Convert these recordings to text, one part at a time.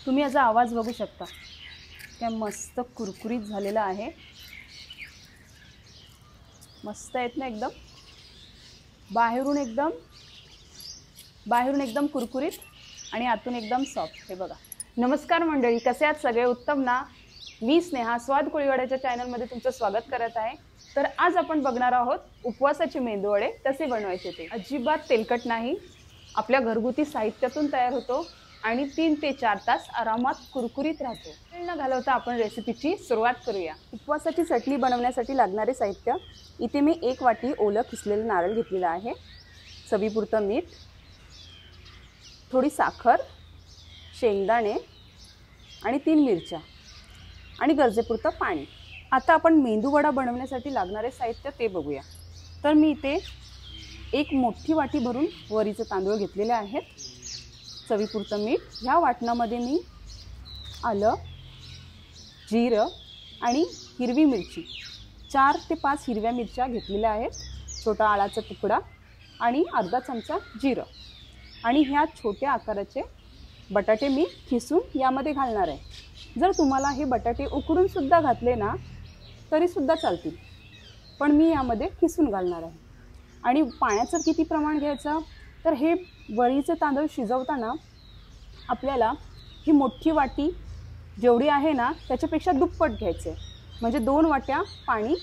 तुम्ही याचा आवाज बघू शकता, काय मस्त कुरकुरीत झालेला आहे। मस्त आहेत ना एकदम, बाहेरून एकदम कुरकुरीत आणि आतून एकदम सॉफ्ट। हे बघा। नमस्कार मंडळी, कसे आहात सगळे? उत्तम ना? मी स्नेहा स्वाद कोळीवाड्याच्या चॅनलमध्ये तुमचं स्वागत करत आहे। तर आज आपण बघणार आहोत उपवासाचे मेंदूवडे कसे बनवायचे ते। अजिबात तेलकट नाही, आपल्या घरगुती साहित्यातून तयार होतो आणि 3 ते 4 तास आरामात कुरकुरीत राहतो। वेळ न घालवता आपण रेसिपीची सुरुवात करूया। उपवासाची चटणी बनवण्यासाठी लागणारे साहित्य, इथे मी 1 वाटी ओलं किसलेलं नारळ घेतलेलं आहे, चवीपुरतं मीठ, थोडी साखर, शेंगदाणे आणि 3 मिरच्या आणि गरजेपुरतं पाणी। आता आपण मेंदूवडा बनवण्यासाठी लागणारे साहित्य ते बघूया। तर मी इथे 1 मोठी वाटी भरून वरीचे तांदूळ घेतलेले आहेत, चवीपुरतं मीठ। ह्या वाटणामध्ये मी आलं, जिरं आणि हिरवी मिरची 4 ते 5 हिरव्या मिरच्या घेतलेल्या आहेत, छोटा आळाचा तुकडा आणि अर्धा चमचा जिरं आणि ह्या छोट्या आकाराचे बटाटे मी खिसून यामध्ये घालणार आहे। जर तुम्हाला हे बटाटे उकडून सुद्धा घातले ना तरी सुद्धा चालतील, पण मी यामध्ये खिसून घालणार आहे। आणि पाण्याचं किती प्रमाण घ्यायचं, तर हे वरीचे तांदूळ शिजवताना आपल्याला ही मोठी वाटी जेवढी आहे ना त्याच्यापेक्षा दुप्पट घ्यायचं आहे, म्हणजे 2 वाट्या पाणी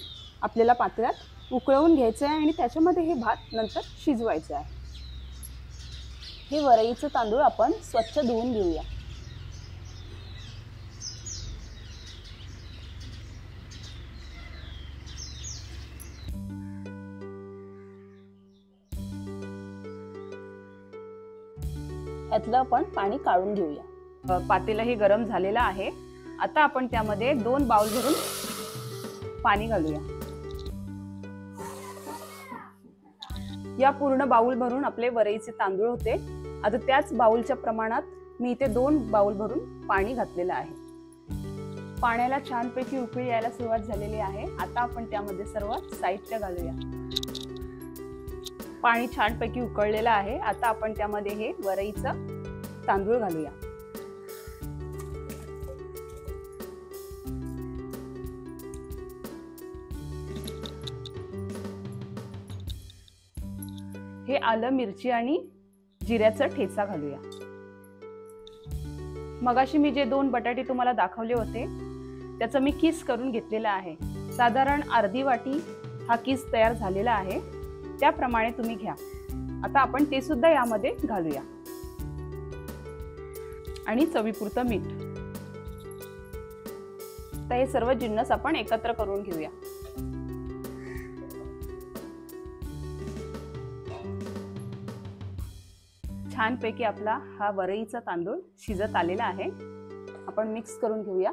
आपल्याला पातेल्यात उकळवून घ्यायचं आहे आणि त्याच्यामध्ये हे भात नंतर शिजवायचं आहे। हे वरईचे तांदूळ आपण स्वच्छ धुवून घेऊया। यातलं आपण पाणी काढून घेऊया। पातेलं हे गरम झालेलं आहे। आता आपण त्यामध्ये 2 बाउल भरून पाणी घालूया। या पूर्ण बाउल भरून आपले वरईचे तांदूळ होते। आता त्याच बाउलच्या प्रमाणात मी इथे 2 बाउल भरून पाणी घातलेलं आहे। पाण्याला छानपैकी उकळी यायला सुरुवात झालेली आहे। आता आपण त्यामध्ये सर्व साहित्य घालूया। पाणी छानपैकी उकळलेलं आहे। आता आपण त्यामध्ये हे वरईचं तांदूळ घालूया। हे आलं, मिरची आणि जिऱ्याचा ठेचा घालूया। मगाशी मी जे 2 बटाटे तुम्हाला दाखवले होते त्याचं मी किस करून घेतलेलं आहे। साधारण अर्धी वाटी हा किस तयार झालेला आहे, त्याप्रमाणे तुम्ही घ्या। आता आपण ते सुद्धा यामध्ये घालूया आणि चवीपुरतं मीठ। तर हे सर्व जिन्नस आपण एकत्र करून घेऊया। छानपैकी आपला हा वरईचा तांदूळ शिजत आलेला आहे। आपण मिक्स करून घेऊया।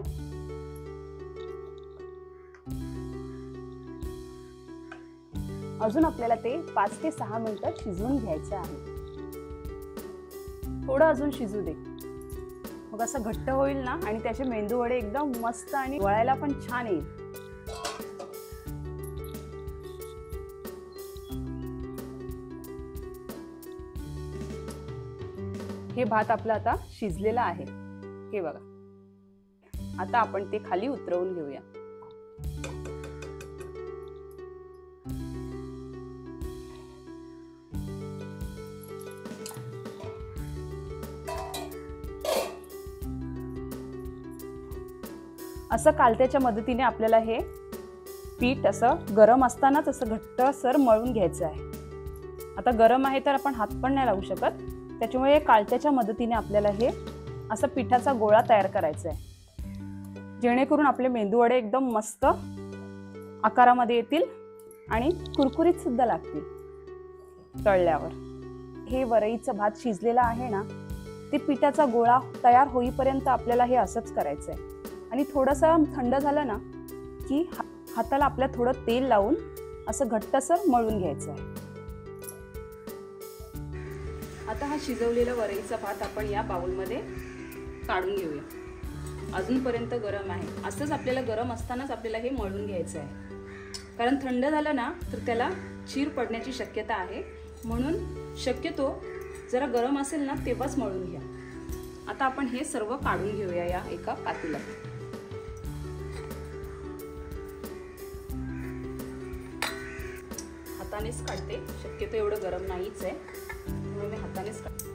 अजून आपल्याला ते 5 ते 6 मिनिटं शिजवून घ्यायचं आहे। थोडं अजून शिजू दे, मग असं घट्ट होईल ना आणि त्याचे मेंदूवडे एकदम मस्त आणि वळायला पण छान येईल। हे भात आपला आता शिजलेला आहे, हे बघा। आता आपण ते खाली उतरवून घेऊया। असं कालत्याच्या मदतीने आपल्याला हे पीठ असं गरम असतानाच असं घट्टसर मळून घ्यायचं आहे। आता गरम आहे तर आपण हात पण नाही लावू शकत, त्याच्यामुळे कालत्याच्या मदतीने आपल्याला हे असं पिठाचा गोळा तयार करायचा आहे, जेणेकरून आपले मेंदूवडे एकदम मस्त आकारामध्ये येतील आणि कुरकुरीत सुद्धा लागतील तळल्यावर। हे वरईचं भात शिजलेलं आहे ना, ते पिठाचा गोळा तयार होईपर्यंत आपल्याला हे असंच करायचं आहे आणि थोडंसं थंड झालं ना की हाताला आपल्या थोडं तेल लावून असं घट्टसर मळून घ्यायचं आहे। आता हा शिजवलेला वरईचा भात आपण या बाउलमध्ये काढून घेऊया। अजूनपर्यंत गरम आहे, असंच आपल्याला गरम असतानाच आपल्याला हे मळून घ्यायचं आहे, कारण थंड झालं ना तर त्याला चीर पडण्याची शक्यता आहे, म्हणून शक्यतो जरा गरम असेल ना तेव्हाच मळून घ्या। आता आपण हे सर्व काढून घेऊया या एका पातेल्यात. हातानेच काढते, शक्यतो एवढं गरम नाहीच आहे म्हणून मी हातानेच काढते.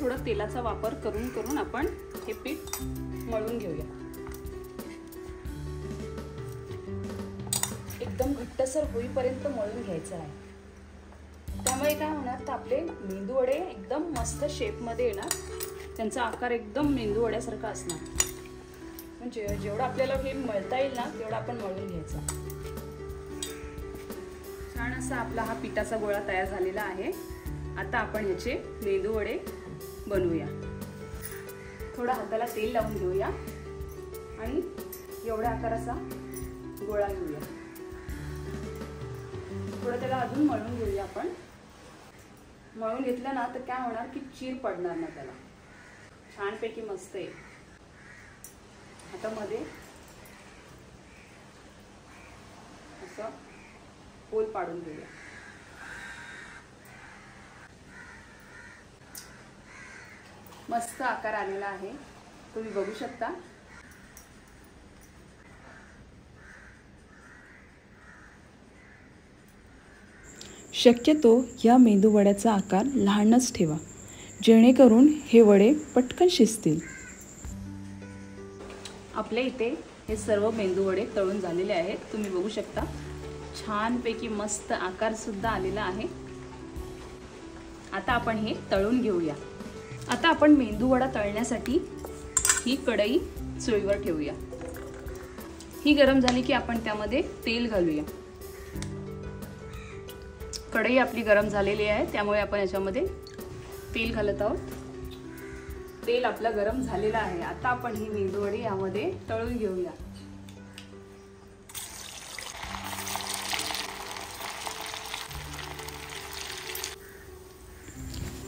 थोडं तेलाचा वापर करून करून आपण हे पीठ मळून घेऊया. एकदम घट्टसर होईपर्यंत मळून घ्यायचं आहे. त्यामुळे काय होणार तर आपले मेंदू वडे एकदम मस्त शेपमध्ये येणार. त्यांचा आकार एकदम मेंदू वड्यासारखा असणार. म्हणजे जेवढं आपल्याला हे मळता येईल ना तेवढं आपण मळून घ्यायचा. छान असा आपला हा पिठाचा गोळा तयार झालेला आहे. आता आपण ह्याचे मेंदू वडे बनवूया. थोडा हाताला तेल लावून घेऊया आणि एवढ्या आकाराचा गोळा घेऊया. थोडं त्याला अजून मळून घेऊया आपण. मळून घेतलं ना तर काय होणार की चीर पडणार ना त्याला. छानपैकी मस्त आहे. आता मध्ये असं होल पाडून घेऊया. मस्त आकार आलेला आहे, तुम्ही बघू शकता. शक्यतो या मेंदू वड्याचा आकार लहानच ठेवा, जेणेकरून हे वडे पटकन शिजतील. आपल्या इथे हे सर्व मेंदू वडे तळून झालेले आहेत, तुम्ही बघू शकता. छानपैकी मस्त आकार सुद्धा आलेला आहे. आता आपण हे तळून घेऊया. आता आपण मेंदू वडा तळण्यासाठी ही कढई चुलीवर ठेवूया. ही गरम झाली की आपण त्यामध्ये तेल घालूया. कढई आपली गरम झालेली आहे, त्यामुळे आपण याच्यामध्ये तेल घालत आहोत. तेल आपलं गरम झालेलं आहे. आता आपण ही मेंदू वडी यामध्ये तळून घेऊया.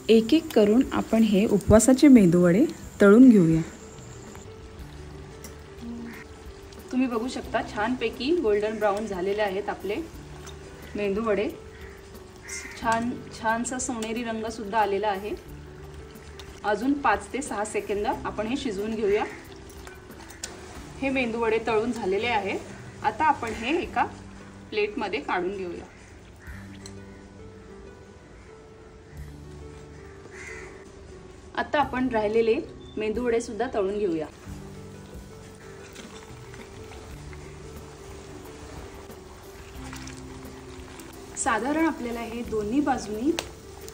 एक एक करून आपण हे उपवासाचे मेंदू वडे तळून घेऊया. तुम्ही बघू शकता छानपैकी गोल्डन ब्राऊन झालेले आहेत आपले मेंदू वडे. छानसा सोनेरी रंग सुद्धा आलेला आहे. अजून 5 ते 6 सेकंद आपण हे शिजवून घेऊया. हे मेंदू वडे तळून झालेले आहेत. आता आपण हे एका प्लेटमध्ये काढून घेऊया. आता आपण राहिलेले मेंदू वडे सुद्धा तळून घेऊया. साधारण आपल्याला हे दोन्ही बाजूनी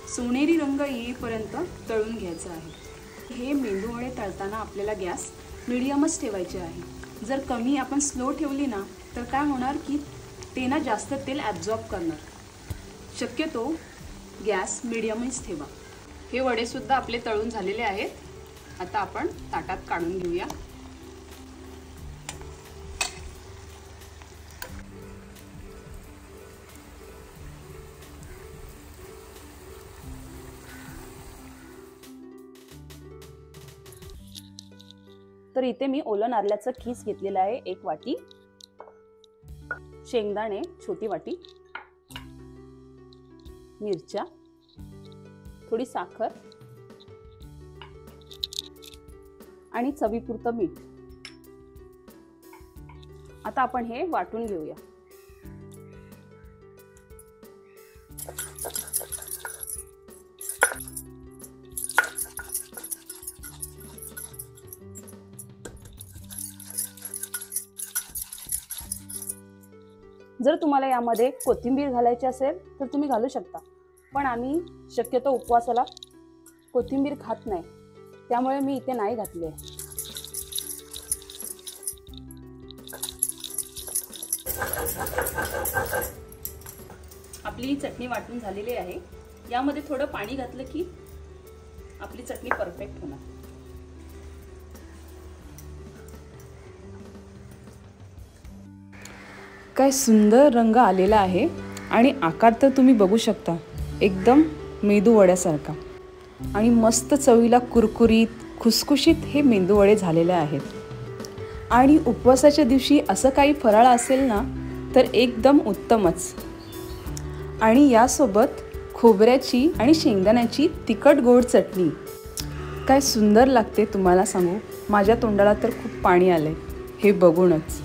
सोनेरी रंग येईपर्यंत तळून घ्यायचं आहे. हे मेंदू वडे तळताना आपल्याला गॅस मीडियमच ठेवायचे आहे. जर कमी आपण स्लो ठेवली ना तर काय होणार की ते ना जास्त तेल ॲब्झॉर्ब करणार. शक्यतो गॅस मीडियमच ठेवा. हे वडे सुद्धा आपले तळून झालेले आहेत. आता आपण ताटात काढून घेऊया. तर इथे मी ओलं नारळाचं खीस घेतलेलं आहे 1 वाटी, शेंगदाणे छोटी वाटी, मिरच्या, थोडी साखर आणि चवीपुरतं मीठ. आता आपण हे वाटून घेऊया. जर तुम्हाला यामध्ये कोथिंबीर घालायची असेल तर तुम्ही घालू शकता, पण आम्ही शक्यतो उपवासाला कोथिंबीर खात नाही, त्यामुळे मी इथे नाही घातली आहे. आपली ही चटणी वाटून झालेली आहे. यामध्ये थोडं पाणी घातलं की आपली चटणी परफेक्ट होणार. काय सुंदर रंग आलेला आहे आणि आकार तर तुम्ही बघू शकता, एकदम मेंदू वड्यासारखा. आणि मस्त चवीला कुरकुरीत खुसखुशीत हे मेंदू वडे झालेले आहेत. आणि उपवासाच्या दिवशी असं काही फराळ असेल ना तर एकदम उत्तमच. आणि यासोबत खोबऱ्याची आणि शेंगदाण्याची तिखट गोड चटणी. काय सुंदर लागते तुम्हाला सांगू, माझ्या तोंडाला तर खूप पाणी आलंय हे बघूनच.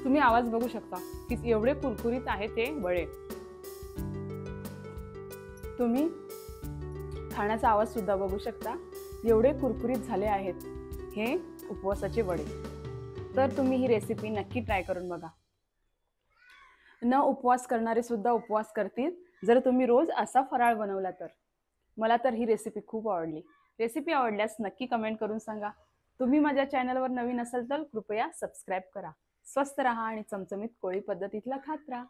तुम्ही आवाज बघू शकता की एवढे कुरकुरीत आहे ते वडे. तुम्ही खाण्याचा आवाज सुद्धा बघू शकता, एवढे कुरकुरीत झाले आहेत हे उपवासाचे वडे. तर तुम्ही ही रेसिपी नक्की ट्राय करून बघा. न उपवास करणारे सुद्धा उपवास करतील जर तुम्ही रोज असा फराळ बनवला तर. मला तर ही रेसिपी खूप आवडली. रेसिपी आवडल्यास नक्की कमेंट करून सांगा. तुम्ही माझ्या चॅनलवर नवीन असाल तर कृपया सबस्क्राईब करा. स्वस्थ रहा आणि चमचमीत कोळी पद्धतीतला खात राहा.